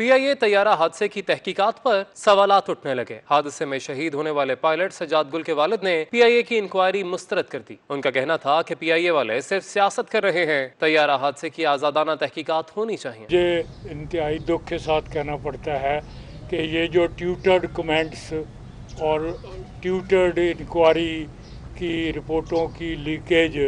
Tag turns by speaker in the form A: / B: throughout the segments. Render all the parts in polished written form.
A: PIA طیارہ حادثے کی تحقیقات پر سوالات اٹھنے لگے۔ حادثے میں شہید ہونے والے پائلٹ سجاد گل کے والد نے PIA کی انکوائری مسترد کر دی۔ ان کا کہنا تھا کہ PIA والے صرف سیاست کر رہے ہیں، طیارہ حادثے کی آزادانہ تحقیقات ہونی چاہیے۔
B: مجھے انتہائی دکھ کے ساتھ کہنا پڑتا ہے کہ یہ جو ٹیوٹرڈ کمنٹس اور ٹیوٹرڈ انکوائری کی رپورٹوں کی لیکیج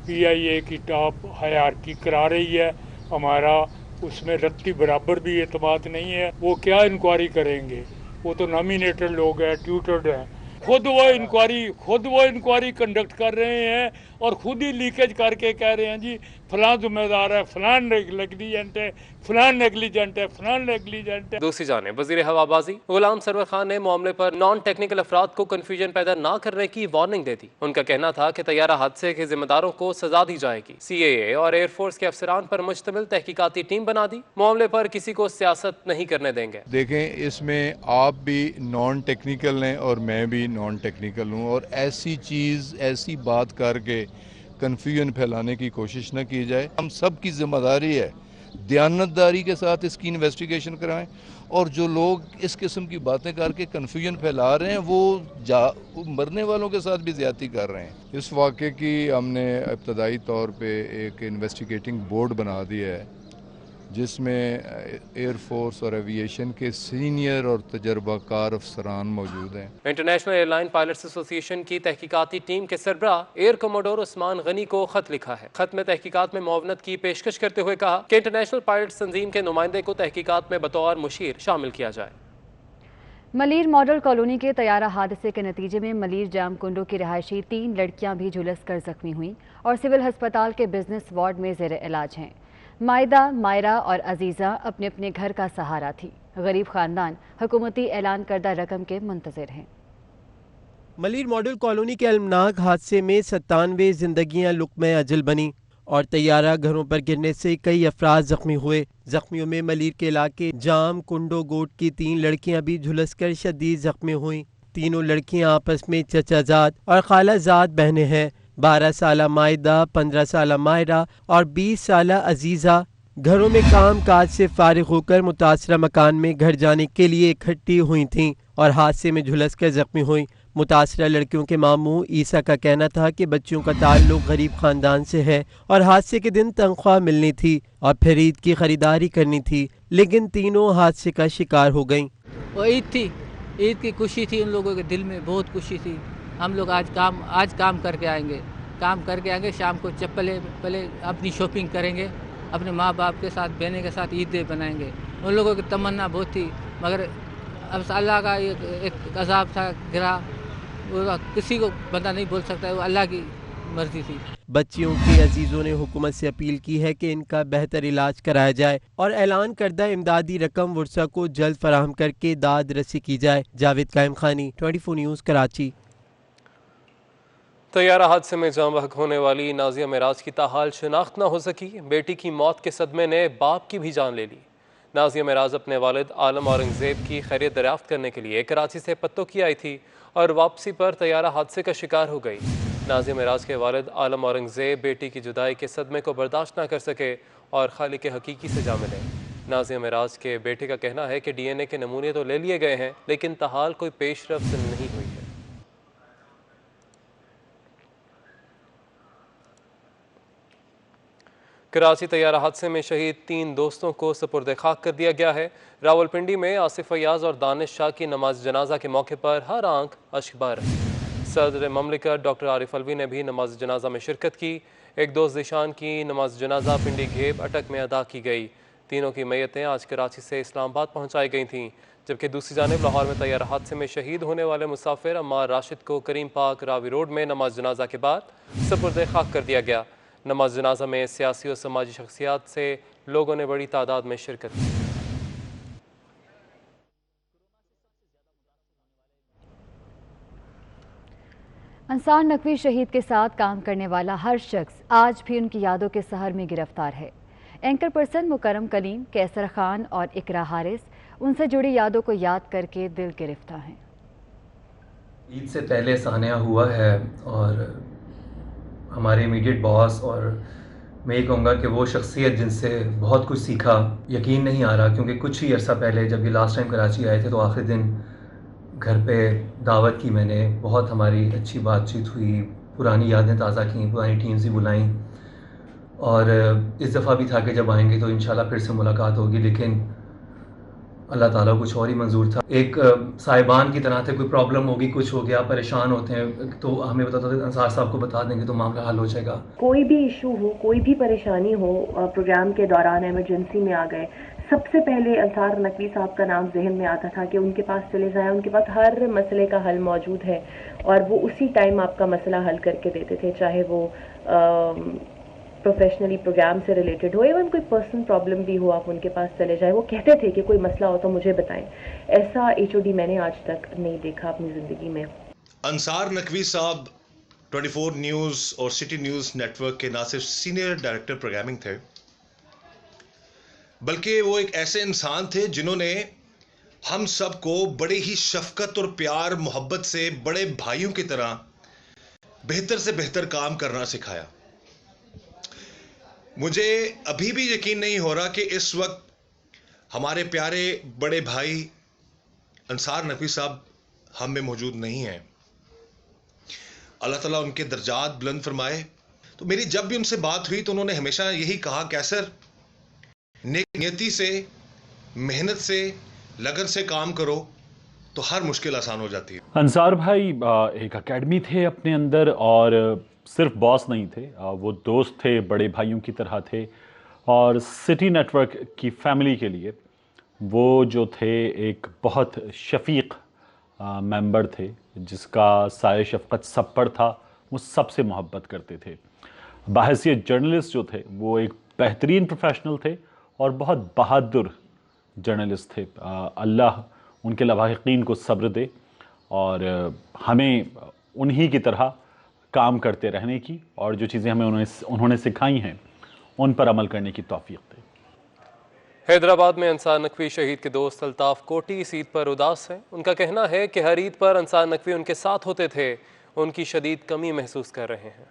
B: PIA کی ٹاپ ہائرارکی کرا رہی ہے، ہمارا اس میں رتی برابر بھی اعتماد نہیں ہے۔ وہ کیا انکوائری کریں گے؟ وہ تو نامینیٹڈ لوگ ہیں، ٹیوٹرڈ ہیں، خود وہ انکوائری کنڈکٹ کر رہے ہیں اور خود ہی لیکیج کر کے کہہ رہے ہیں جی فلاں ذمہ دار ہے، فلاں نیگلیجنٹ ہے، فلاں نیگلیجنٹ ہے، فلاں نیگلیجنٹ ہے۔
A: دوسری جانب وزیر ہوابازی غلام سرور خان نے معاملے پر نان ٹیکنیکل افراد کو کنفیوژن پیدا نہ کرنے کی وارننگ دے دی۔ ان کا کہنا تھا کہ طیارہ حادثے کے ذمہ داروں کو سزا دی جائے گی۔ CAA اور ایئر فورس کے افسران پر مشتمل تحقیقاتی ٹیم بنا دی، معاملے پر کسی کو سیاست نہیں کرنے دیں گے۔
C: دیکھیں، اس میں آپ بھی نان ٹیکنیکل ہیں اور میں بھی نان ٹیکنیکل ہوں، اور ایسی بات کر کے کنفیوژن پھیلانے کی کوشش نہ کی جائے۔ ہم سب کی ذمہ داری ہے دیانتداری کے ساتھ اس کی انویسٹیگیشن کرائیں، اور جو لوگ اس قسم کی باتیں کر کے کنفیوژن پھیلا رہے ہیں وہ مرنے والوں کے ساتھ بھی زیادتی کر رہے ہیں۔ اس واقعے کی ہم نے ابتدائی طور پہ ایک انویسٹیگیٹنگ بورڈ بنا دیا ہے، جس میں ایئر فورس اور ایوییشن کے سینئر اور تجربہ کار افسران موجود ہیں۔
A: انٹرنیشنل ایئر لائن پائلٹس ایسوسی ایشن کی تحقیقاتی ٹیم کے سربراہ ایئر کموڈور عثمان غنی کو خط لکھا ہے۔ خط میں تحقیقات میں معاونت کی پیشکش کرتے ہوئے کہا کہ انٹرنیشنل پائلٹس تنظیم کے نمائندے کو تحقیقات میں بطور مشیر شامل کیا جائے۔
D: ملیر ماڈل کالونی کے طیارہ حادثے کے نتیجے میں ملیر جام کنڈو کی رہائشی 3 لڑکیاں بھی جھلس کر زخمی ہوئیں اور سول ہسپتال کے بزنس وارڈ میں زیر علاج ہیں۔ مائدہ، مائرہ اور عزیزہ اپنے اپنے گھر کا سہارا تھی۔ غریب خاندان حکومتی اعلان کردہ رقم کے منتظر ہیں۔
E: ملیر ماڈل کالونی کے المناک حادثے میں 97 زندگیاں لقمہ اجل بنی اور طیارہ گھروں پر گرنے سے کئی افراد زخمی ہوئے۔ زخمیوں میں ملیر کے علاقے جام کنڈو گوٹ کی 3 لڑکیاں بھی جھلس کر شدید زخمی ہوئیں۔ تینوں لڑکیاں آپس میں چچا زاد اور خالہ زاد بہنیں ہیں۔ 12 سالہ مائدہ، 15 سالہ مائرہ اور 20 سالہ عزیزہ گھروں میں کام کاج سے فارغ ہو کر متاثرہ مکان میں گھر جانے کے لیے اکٹھی ہوئی تھیں اور حادثے میں جھلس کر زخمی ہوئیں۔ متاثرہ لڑکیوں کے ماموں عیسیٰ کا کہنا تھا کہ بچیوں کا تعلق غریب خاندان سے ہے اور حادثے کے دن تنخواہ ملنی تھی اور پھر عید کی خریداری کرنی تھی، لیکن تینوں حادثے کا شکار ہو گئیں۔
F: وہ عید تھی، عید کی خوشی تھی، ان لوگوں کے دل میں بہت خوشی تھی۔ ہم لوگ آج کام کر کے آئیں گے، شام کو پہلے اپنی شاپنگ کریں گے، اپنے ماں باپ کے ساتھ بہنیں کے ساتھ عید بنائیں گے۔ ان لوگوں کی تمنا بہت تھی، مگر اب اللہ کا ایک عذاب تھا گرا، وہ کسی کو بندہ نہیں بول سکتا، وہ اللہ کی مرضی تھی۔
E: بچیوں کے عزیزوں نے حکومت سے اپیل کی ہے کہ ان کا بہتر علاج کرایا جائے اور اعلان کردہ امدادی رقم ورثہ کو جلد فراہم کر کے داد رسی کی جائے۔ جاوید قائم خانی، 24 نیوز، کراچی۔
A: طیارہ حادثے میں جاں بحق ہونے والی نازیہ معراج کی تاحال شناخت نہ ہو سکی۔ بیٹی کی موت کے صدمے نے باپ کی بھی جان لے لی۔ نازیہ معراج اپنے والد عالم اورنگزیب کی خیریت دریافت کرنے کے لیے کراچی سے پتوں کی آئی تھی اور واپسی پر طیارہ حادثے کا شکار ہو گئی۔ نازیہ معراج کے والد عالم اورنگزیب بیٹی کی جدائی کے صدمے کو برداشت نہ کر سکے اور خالق حقیقی سے جا ملے۔ نازیہ معراج کے بیٹے کا کہنا ہے کہ DNA کے نمونے تو لے لیے گئے ہیں، لیکن تاحال کوئی پیش رفت نہیں ہوئی ہے۔ کراچی طیارہ حادثے میں شہید 3 دوستوں کو سپرد خاک کر دیا گیا ہے۔ راولپنڈی میں آصف فیاض اور دانش شاہ کی نماز جنازہ کے موقع پر ہر آنکھ اشک بار رہی۔ صدر مملکت ڈاکٹر عارف الوی نے بھی نماز جنازہ میں شرکت کی۔ ایک دوست ذیشان کی نماز جنازہ پنڈی گھیب اٹک میں ادا کی گئی۔ تینوں کی میتیں آج کراچی سے اسلام آباد پہنچائی گئی تھیں، جبکہ دوسری جانب لاہور میں طیارہ حادثے میں شہید ہونے والے مسافر عمار راشد کو کریم پاک راوی روڈ میں نماز جنازہ کے بعد سپرد خاک کر دیا گیا۔ نماز جنازہ میں سیاسی اور سماجی شخصیات سے لوگوں نے بڑی تعداد میں شرکت کی۔
D: انصار نقوی شہید کے ساتھ کام کرنے والا ہر شخص آج بھی ان کی یادوں کے سحر میں گرفتار ہے۔ اینکر پرسن مکرم کلیم، کیسر خان اور اقرا حارث ان سے جڑی یادوں کو یاد کر کے دل گرفتہ ہیں۔
G: عید سے پہلے سانحہ ہوا ہے اور ہمارے امیڈیٹ باس اور میں یہ کہوں گا کہ وہ شخصیت جن سے بہت کچھ سیکھا. یقین نہیں آ رہا کیونکہ کچھ ہی عرصہ پہلے جب یہ لاسٹ ٹائم کراچی آئے تھے تو آخری دن گھر پہ دعوت کی میں نے, بہت ہماری اچھی بات چیت ہوئی, پرانی یادیں تازہ کیں, پرانی ٹیمز بھی بلائیں, اور اس دفعہ بھی تھا کہ جب آئیں گے تو انشاءاللہ پھر سے ملاقات ہوگی. لیکن اللہ تعالیٰ کچھ اور ہی منظور تھا. ایک صاحبان کی طرح تھے, کوئی پرابلم ہوگی, کچھ ہو گیا, پریشان ہوتے ہیں تو ہمیں بتاتا تھا انصار صاحب کو بتا دیں گے تو معاملہ حل ہو جائے گا.
H: کوئی بھی ایشو ہو, کوئی بھی پریشانی ہو, پروگرام کے دوران ایمرجنسی میں آ گئے, سب سے پہلے انصار نقوی صاحب کا نام ذہن میں آتا تھا کہ ان کے پاس چلے جائیں, ان کے پاس ہر مسئلے کا حل موجود ہے اور وہ اسی ٹائم آپ کا مسئلہ حل کر کے دیتے تھے, چاہے وہ پروفیشنلی پروگرام سے ریلیٹڈ ہو, ایون کوئی پرسنل پرابلم بھی ہو آپ ان کے پاس چلے جائیں. وہ کہتے تھے کہ کوئی مسئلہ ہو تو مجھے بتائیں. ایسا ایچ او ڈی میں نے آج تک نہیں دیکھا اپنی زندگی میں.
I: انصار نقوی صاحب 24 نیوز اور سٹی نیوز نیٹ ورک کے نہ صرف سینئر ڈائریکٹر پروگرامنگ تھے بلکہ وہ ایک ایسے انسان تھے جنہوں نے ہم سب کو بڑے ہی شفقت اور پیار محبت سے بڑے بھائیوں کی طرح بہتر سے بہتر کام کرنا سکھایا. مجھے ابھی بھی یقین نہیں ہو رہا کہ اس وقت ہمارے پیارے بڑے بھائی انصار نقوی صاحب ہم میں موجود نہیں ہیں. اللہ تعالیٰ ان کے درجات بلند فرمائے. تو میری جب بھی ان سے بات ہوئی تو انہوں نے ہمیشہ یہی کہا کیسر نیک نیتی سے, محنت سے, لگن سے کام کرو تو ہر مشکل آسان ہو جاتی ہے.
J: انصار بھائی ایک اکیڈمی تھے اپنے اندر, اور صرف باس نہیں تھے, وہ دوست تھے, بڑے بھائیوں کی طرح تھے, اور سٹی نیٹ ورک کی فیملی کے لیے وہ جو تھے ایک بہت شفیق ممبر تھے جس کا سایہ شفقت سب پر تھا. وہ سب سے محبت کرتے تھے. بحیثیت جرنلسٹ جو تھے وہ ایک بہترین پروفیشنل تھے اور بہت بہادر جرنلسٹ تھے. اللہ ان کے لواحقین کو صبر دے اور ہمیں انہی کی طرح کام کرتے رہنے کی, اور جو چیزیں ہمیں انہوں نے سکھائی ہیں ان پر عمل کرنے کی توفیق دے.
A: حیدرآباد میں انصار نقوی شہید کے دوست الطاف کوٹی اس عید پر اداس ہیں. ان کا کہنا ہے کہ ہر عید پر انصار نقوی ان کے ساتھ ہوتے تھے, ان کی شدید کمی محسوس کر رہے ہیں.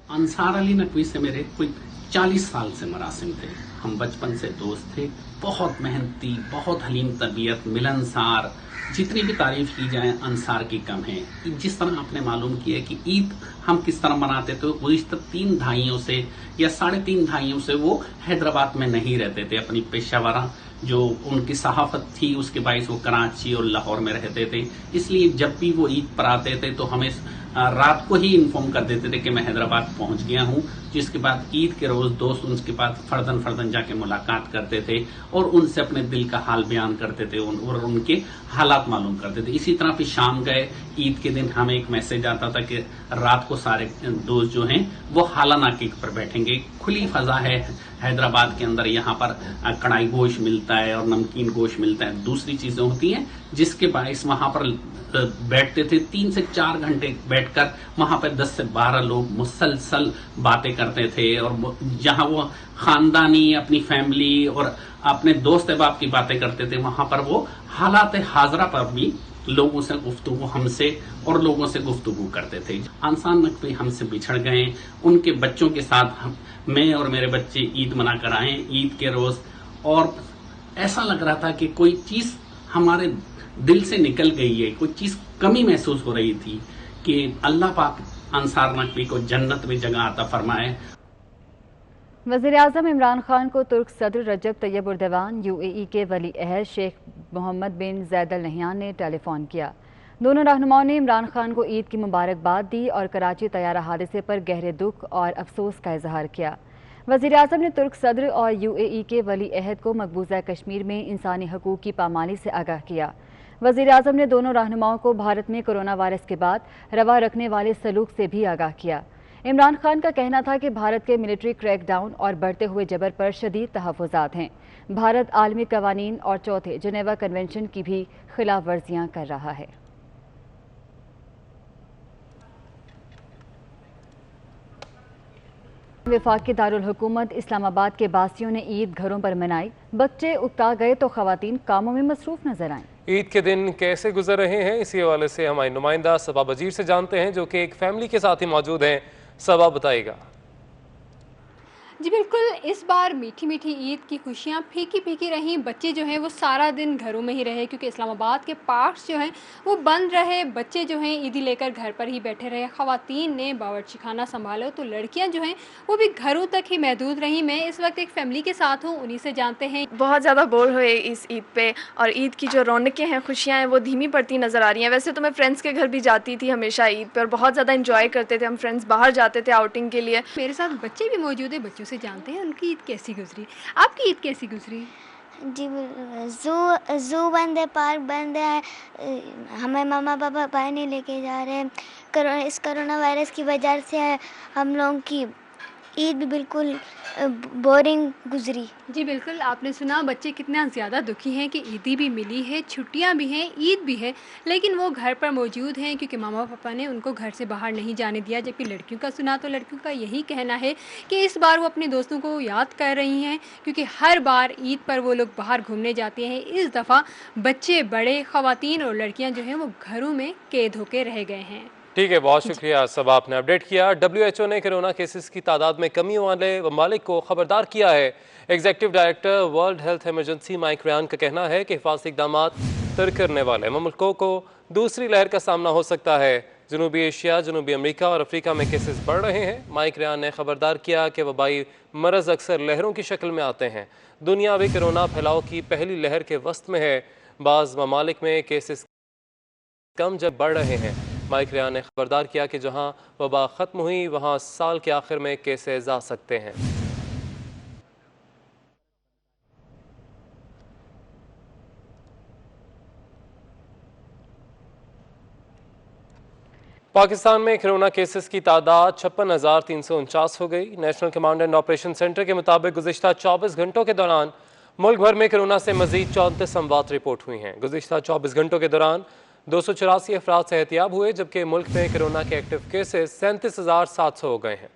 K: انصار علی نقوی سے میرے کوئی 40 سال سے مراسم تھے. ہم بچپن سے دوست تھے. بہت محنتی, بہت حلیم طبیعت, ملنسار. جتنی بھی تعریف کی جائے انصار کی کم ہے. جس طرح آپ نے معلوم کیا کہ عید ہم کس طرح مناتے تھے, گزشتہ 3 دہائیوں سے یا 3.5 دہائیوں سے وہ حیدرآباد میں نہیں رہتے تھے. اپنی پیشہ ورانہ جو ان کی صحافت تھی اس کے باعث وہ کراچی اور لاہور میں رہتے تھے. اس لیے جب بھی وہ عید پر آتے تھے تو ہمیں رات کو ہی انفارم کر دیتے تھے کہ میں حیدرآباد پہنچ گیا ہوں, جس کے بعد عید کے روز دوست ان کے پاس فردن جا کے ملاقات کرتے تھے اور ان سے اپنے دل کا حال بیان کرتے تھے اور ان کے حالات معلوم کرتے تھے. اسی طرح پھر شام گئے, عید کے دن ہمیں ایک میسج آتا تھا کہ رات کو سارے دوست جو ہیں وہ حالہ ناکیک پر بیٹھیں گے. کھلی فضا ہے حیدرآباد کے اندر, یہاں پر کڑھائی گوشت ملتا ہے اور نمکین گوشت ملتا ہے, دوسری چیزیں ہوتی ہیں جس کے باعث وہاں پر بیٹھتے تھے. 3 سے 4 گھنٹے بیٹھ کر وہاں پہ 10 سے 12 لوگ مسلسل باتیں کرتے تھے, اور جہاں وہ خاندانی اپنی فیملی اور اپنے دوست احباب کی باتیں کرتے تھے وہاں پر وہ حالات حاضرہ پر بھی لوگوں سے گفتگو ہم سے اور لوگوں سے گفتگو کرتے تھے. انصار نقوی ہم سے بچھڑ گئے. ان کے بچوں کے ساتھ میں اور میرے بچے عید منا کر آئے عید کے روز, اور ایسا لگ رہا تھا کہ کوئی چیز ہمارے دل سے نکل گئی ہے, کوئی چیز کمی محسوس ہو رہی تھی کہ اللہ پاک انصار نقوی کو جنت میں جگہ عطا فرمائے.
D: وزیراعظم عمران خان کو ترک صدر رجب طیب اردوان, UAE کے ولی عہد شیخ محمد بن زاید ال نہیان نے ٹیلی فون کیا. دونوں رہنماؤں نے عمران خان کو عید کی مبارکباد دی اور کراچی طیارہ حادثے پر گہرے دکھ اور افسوس کا اظہار کیا. وزیراعظم نے ترک صدر اور UAE کے ولی عہد کو مقبوضہ کشمیر میں انسانی حقوق کی پامالی سے آگاہ کیا. وزیراعظم نے دونوں رہنماؤں کو بھارت میں کرونا وائرس کے بعد روا رکھنے والے سلوک سے بھی آگاہ کیا. عمران خان کا کہنا تھا کہ بھارت کے ملٹری کریک ڈاؤن اور بڑھتے ہوئے جبر پر شدید تحفظات ہیں. بھارت عالمی قوانین اور چوتھے جنیوا کنونشن کی بھی خلاف ورزیاں کر رہا ہے. وفاقی دارالحکومت اسلام آباد کے باسیوں نے عید گھروں پر منائی. بچے اکتا گئے تو خواتین کاموں میں مصروف نظر آئیں.
A: عید کے دن کیسے گزر رہے ہیں, اسی حوالے سے ہماری نمائندہ صبا بجیر سے جانتے ہیں جو کہ ایک فیملی کے ساتھ ہی موجود ہیں. صبا بتائے گا.
L: جی بالکل، اس بار میٹھی میٹھی عید کی خوشیاں پھیکی پھیکی رہیں. بچے جو ہیں وہ سارا دن گھروں میں ہی رہے کیونکہ اسلام آباد کے پارکس جو ہیں وہ بند رہے. بچے جو ہیں عیدی لے کر گھر پر ہی بیٹھے رہے. خواتین نے باورچی خانہ سنبھالو تو لڑکیاں جو ہیں وہ بھی گھروں تک ہی محدود رہیں. میں اس وقت ایک فیملی کے ساتھ ہوں، انہی سے جانتے ہیں.
M: بہت زیادہ بور ہوئے اس عید پہ، اور عید کی جو رونقیں ہیں، خوشیاں ہیں، وہ دھیمی پڑتی نظر آ رہی ہیں. ویسے تو میں فرینڈس کے گھر بھی جاتی تھی ہمیشہ عید پہ، اور بہت زیادہ انجوائے کرتے تھے. ہم فرینڈس باہر جاتے تھے آؤٹنگ کے لیے.
L: میرے ساتھ بچے بھی موجود ہیں، بچوں سے جانتے ہیں ان کی عید کیسی گزری. آپ کی عید کیسی گزری؟
N: جی زو بند ہے، پارک بند ہے، ہمیں ماما پاپا باہر نہیں لے کے جا رہے ہیں. اس کرونا وائرس کی وجہ سے ہم لوگوں کی عید بھی بالکل بورنگ گزری.
L: جی بالکل، آپ نے سنا بچے کتنا زیادہ دکھی ہیں کہ عیدی بھی ملی ہے، چھٹیاں بھی ہیں، عید بھی ہے، لیکن وہ گھر پر موجود ہیں کیونکہ ماما پاپا نے ان کو گھر سے باہر نہیں جانے دیا. جبکہ لڑکیوں کا سنا تو لڑکیوں کا یہی کہنا ہے کہ اس بار وہ اپنے دوستوں کو یاد کر رہی ہیں کیونکہ ہر بار عید پر وہ لوگ باہر گھومنے جاتے ہیں. اس دفعہ بچے، بڑے، خواتین اور لڑکیاں جو ہیں وہ گھروں میں قید ہو کے رہ گئے ہیں.
A: ٹھیک ہے، بہت شکریہ سب، آپ نے اپڈیٹ کیا. WHO نے کرونا کیسز کی تعداد میں کمی والے ممالک کو خبردار کیا ہے. Executive director world health emergency Mike Ryan کا کہنا ہے کہ حفاظتی اقدامات ترک کرنے والے ممالکوں کو دوسری لہر کا سامنا ہو سکتا ہے. جنوبی ایشیا، جنوبی امریکہ اور افریقہ میں کیسز بڑھ رہے ہیں. مائک ریان نے خبردار کیا کہ وبائی مرض اکثر لہروں کی شکل میں آتے ہیں. دنیا بھی کرونا پھیلاؤ کی پہلی لہر کے وسط میں ہے. بعض ممالک میں کیسز کم جب بڑھ رہے ہیں. مائک ریان نے خبردار کیا کہ جہاں وبا ختم ہوئی وہاں سال کے آخر میں کیسز آ سکتے ہیں. پاکستان میں کرونا کیسز کی تعداد 56,349 ہو گئی. National command and operation centre کے مطابق گزشتہ 24 گھنٹوں کے دوران ملک بھر میں کرونا سے مزید 34 اموات رپورٹ ہوئی ہیں. گزشتہ 24 گھنٹوں کے دوران 284 افراد صحتیاب ہوئے جبکہ ملک میں کرونا کے ایکٹیو کیسز 37,700 ہو گئے ہیں.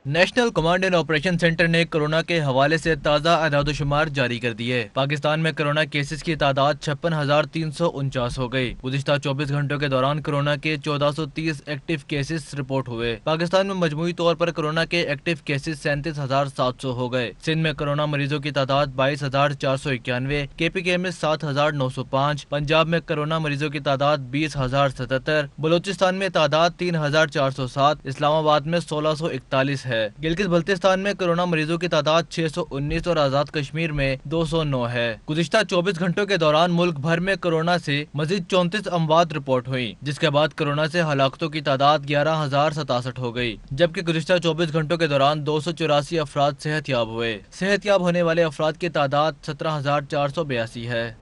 O: National command and operation centre نے کرونا کے حوالے سے تازہ اعداد و شمار جاری کر دیے. پاکستان میں کرونا کیسز کی تعداد 56,349 ہو گئی. گزشتہ 24 گھنٹوں کے دوران کرونا کے 1430 ایکٹیو کیسز رپورٹ ہوئے. پاکستان میں مجموعی طور پر کرونا کے ایکٹیو کیسز 37,700 ہو گئے. سندھ میں کرونا مریضوں کی تعداد 22,491، KPK میں 7,905، پنجاب میں کرونا مریضوں کی تعداد 20,077، بلوچستان میں تعداد 3,407، اسلام آباد میں 1,641 ہے. گلگت بلتستان میں کرونا مریضوں کی تعداد 619 اور آزاد کشمیر میں 209 ہے. گزشتہ 24 گھنٹوں کے دوران ملک بھر میں کرونا سے مزید 34 اموات رپورٹ ہوئی، جس کے بعد کرونا سے ہلاکتوں کی تعداد 11,067 ہو گئی. جبکہ گزشتہ 24 گھنٹوں کے دوران 284 افراد صحت یاب ہوئے. صحت یاب ہونے والے افراد کی تعداد 17,482 ہے.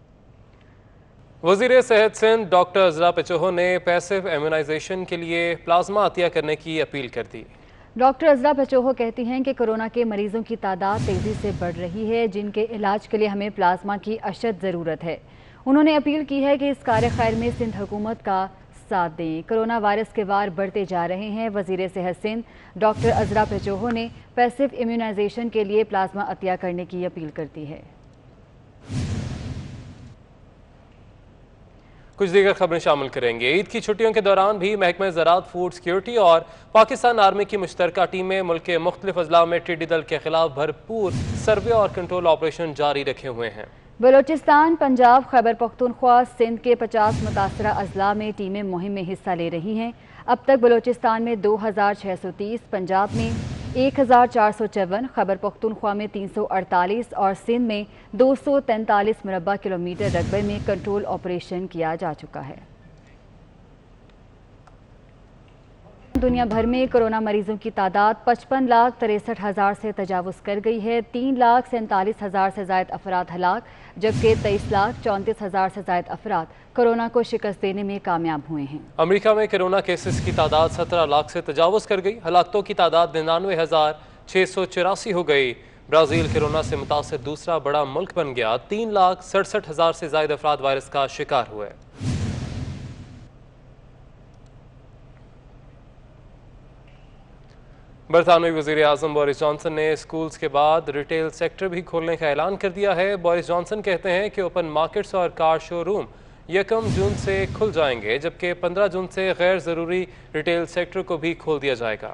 A: وزیر صحت سندھ ڈاکٹر عزرا پچوہو نے پیسو امیونائزیشن کے لیے پلازما عطیہ کرنے کی اپیل کر دی.
D: ڈاکٹر عزرا پچوہو کہتی ہیں کہ کرونا کے مریضوں کی تعداد تیزی سے بڑھ رہی ہے جن کے علاج کے لیے ہمیں پلازما کی اشد ضرورت ہے. انہوں نے اپیل کی ہے کہ اس کار خیر میں سندھ حکومت کا ساتھ دیں. کرونا وائرس کے وار بڑھتے جا رہے ہیں. وزیر صحت سندھ ڈاکٹر عزرا پچوہو نے پیسو امیونائزیشن کے لیے پلازما عطیہ کرنے کی اپیل کرتی ہے.
A: کچھ دیگر خبریں شامل کریں گے. عید کی چھٹیوں کے دوران بھی محکمہ زراعت، فوڈ سیکیورٹی اور پاکستان آرمی کی مشترکہ ٹیمیں ملک کے مختلف اضلاع میں ٹڈی دل کے خلاف بھرپور سروے اور کنٹرول آپریشن جاری رکھے ہوئے ہیں.
D: بلوچستان، پنجاب، خیبر پختونخوا، سندھ کے 50 متاثرہ اضلاع میں ٹیمیں مہم میں حصہ لے رہی ہیں. اب تک بلوچستان میں 2,630، پنجاب میں 1,454، خیبر پختونخوا میں 348 اور سندھ میں 243 مربع کلومیٹر رقبے میں کنٹرول آپریشن کیا جا چکا ہے. دنیا بھر میں کرونا مریضوں کی تعداد 55,63,000 سے تجاوز کر گئی ہے. 3,47,000 سے زائد افراد ہلاک جبکہ 23,34,000 سے زائد افراد کرونا کو شکست دینے میں کامیاب ہوئے ہیں.
A: امریکہ میں کرونا کیسز کی تعداد 17 لاکھ سے تجاوز کر گئی. ہلاکتوں کی تعداد 99,684 ہو گئی. برازیل کرونا سے متاثر دوسرا بڑا ملک بن گیا. 3,67,000 سے زائد افراد وائرس کا شکار ہوئے. برطانوی وزیر اعظم بورس جانسن نے اسکولز کے بعد ریٹیل سیکٹر بھی کھولنے کا اعلان کر دیا ہے. بورس جانسن کہتے ہیں کہ اوپن مارکیٹس اور کار شو روم 1 جون سے کھل جائیں گے جبکہ 15 جون سے غیر ضروری ریٹیل سیکٹر کو بھی کھول دیا جائے گا.